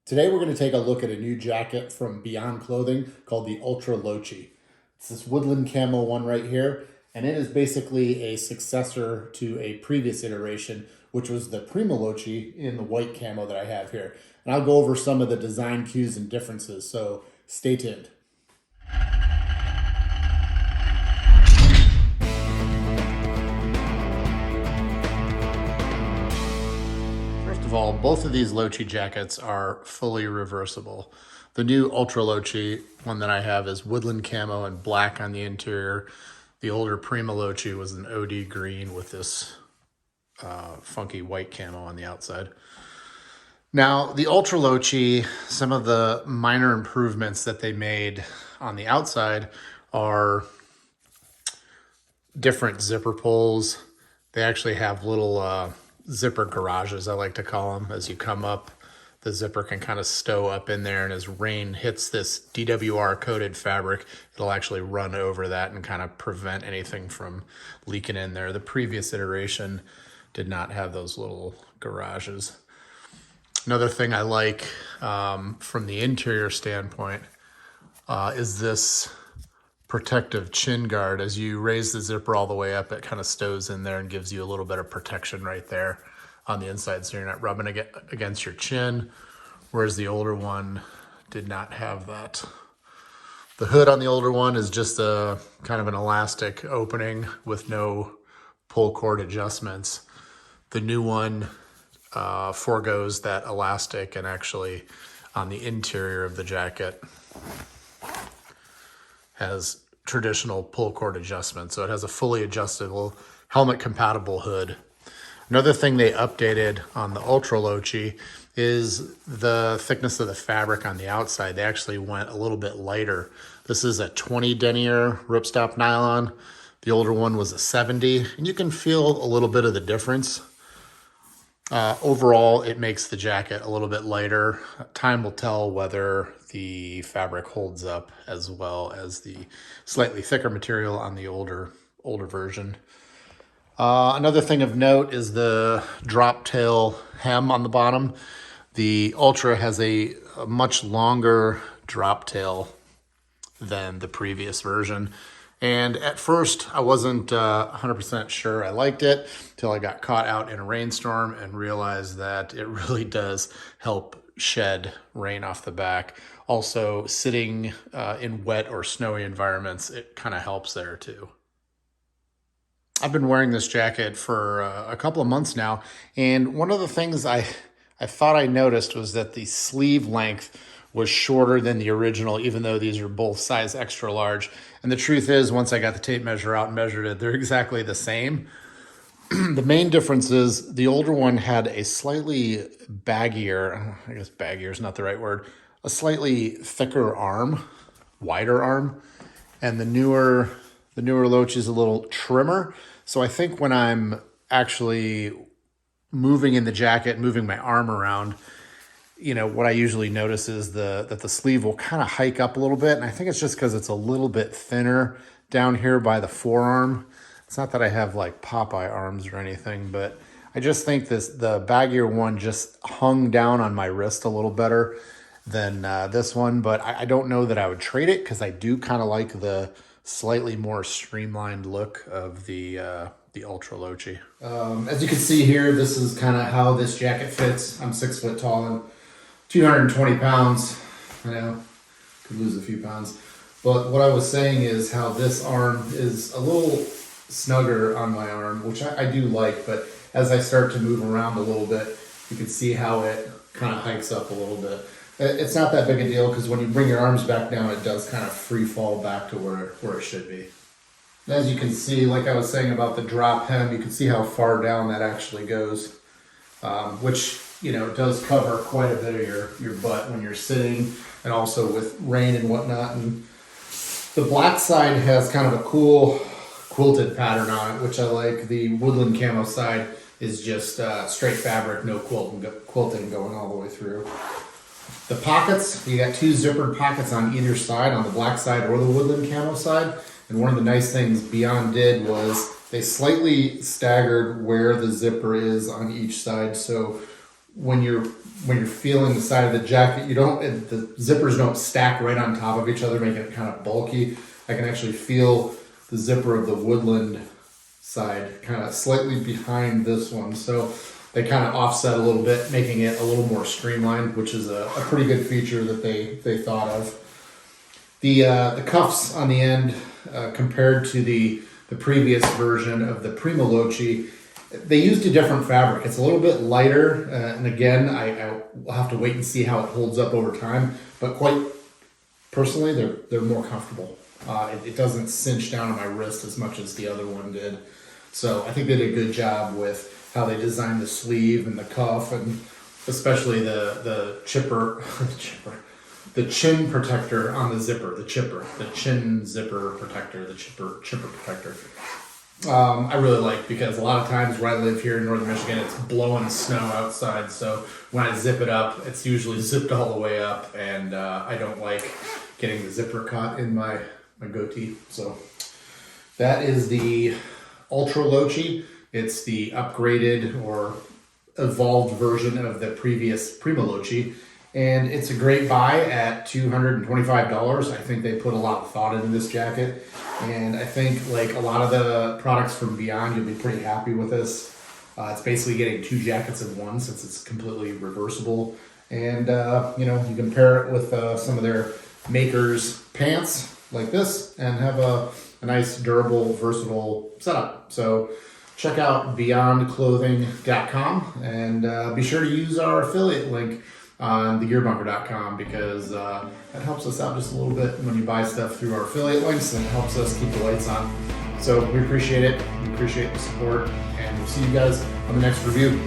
Today we're going to take a look at a new jacket from Beyond Clothing called the Ultra Lochi. It's this woodland camo one right here, and it is basically a successor to a previous iteration, which was the Prima Lochi in the white camo that I have here. And I'll go over some of the design cues and differences, so stay tuned. First of all, both of these Lochi jackets are fully reversible. The new Ultra Lochi one that I have is woodland camo and black on the interior. The older Prima Lochi was an OD green with this funky white camo on the outside. Now, the Ultra Lochi, some of the minor improvements that they made on the outside are different zipper pulls. They actually have little zipper garages, I like to call them. As you come up, the zipper can kind of stow up in there, and as rain hits this DWR coated fabric, it'll actually run over that and kind of prevent anything from leaking in there. The previous iteration did not have those little garages. Another thing I like from the interior standpoint is this protective chin guard. As you raise the zipper all the way up, it kind of stows in there and gives you a little bit of protection right there on the inside, so you're not rubbing against your chin, whereas the older one did not have that. The hood on the older one is just a kind of an elastic opening with no pull cord adjustments. The new one foregoes that elastic, and actually on the interior of the jacket has traditional pull cord adjustment. So it has a fully adjustable helmet compatible hood. Another thing they updated on the Ultra Lochi is the thickness of the fabric on the outside. They actually went a little bit lighter. This is a 20 denier ripstop nylon. The older one was a 70, and you can feel a little bit of the difference. Overall, it makes the jacket a little bit lighter. Time will tell whether the fabric holds up as well as the slightly thicker material on the older version. Another thing of note is the drop tail hem on the bottom. The Ultra has a much longer drop tail than the previous version. And at first, I wasn't 100% sure I liked it till I got caught out in a rainstorm and realized that it really does help shed rain off the back. Also, sitting in wet or snowy environments, it kind of helps there too. I've been wearing this jacket for a couple of months now, and one of the things I thought I noticed was that the sleeve length was shorter than the original, even though these are both size extra large. And the truth is, once I got the tape measure out and measured it, they're exactly the same. The main difference is the older one had a slightly baggier, I guess baggier is not the right word, a slightly thicker arm, wider arm, and the newer Lochi is a little trimmer. So I think when I'm actually moving in the jacket, moving my arm around, you know, what I usually notice is that the sleeve will kind of hike up a little bit. And I think it's just because it's a little bit thinner down here by the forearm. It's not that I have like Popeye arms or anything, but I just think the baggier one just hung down on my wrist a little better than this one. But I don't know that I would trade it, because I do kind of like the slightly more streamlined look of the Ultra Lochi. As you can see here, this is kind of how this jacket fits. I'm 6 foot tall and 220 pounds. I know, could lose a few pounds. But what I was saying is how this arm is a little snugger on my arm, which I do like, but as I start to move around a little bit, you can see how it kind of hikes up a little bit. It's not that big a deal, because when you bring your arms back down, it does kind of free fall back to where it should be. As you can see, like I was saying about the drop hem, you can see how far down that actually goes, which, you know, does cover quite a bit of your butt when you're sitting, and also with rain and whatnot. And the black side has kind of a cool quilted pattern on it, which I like. The woodland camo side is just straight fabric, no quilting going all the way through. The pockets, you got 2 zippered pockets on either side, on the black side or the woodland camo side. And one of the nice things Beyond did was they slightly staggered where the zipper is on each side. So when you're when you're feeling the side of the jacket, the zippers don't stack right on top of each other, making it kind of bulky. I can actually feel the zipper of the Woodland side kind of slightly behind this one. So they kind of offset a little bit, making it a little more streamlined, which is a pretty good feature that they thought of. The cuffs on the end, compared to the previous version of the Prima Lochi, they used a different fabric. It's a little bit lighter, and again, I will have to wait and see how it holds up over time. But quite personally, they're more comfortable. It doesn't cinch down on my wrist as much as the other one did. So I think they did a good job with how they designed the sleeve and the cuff, and especially the chin protector on the zipper, the chin zipper protector, the chipper protector. I really like, because a lot of times where I live here in northern Michigan, it's blowing snow outside. So when I zip it up, it's usually zipped all the way up, and I don't like getting the zipper caught in my goatee. So that is the Ultra Lochi. It's the upgraded or evolved version of the previous Prima Lochi. And it's a great buy at $225. I think they put a lot of thought into this jacket. And I think, like a lot of the products from Beyond, you'll be pretty happy with this. It's basically getting 2 jackets in one, since it's completely reversible. And, you can pair it with some of their Makers pants like this and have a nice, durable, versatile setup. So check out beyondclothing.com and be sure to use our affiliate link on thegearbunker.com, because that helps us out just a little bit when you buy stuff through our affiliate links, and it helps us keep the lights on. So we appreciate it. We appreciate the support, and we'll see you guys on the next review.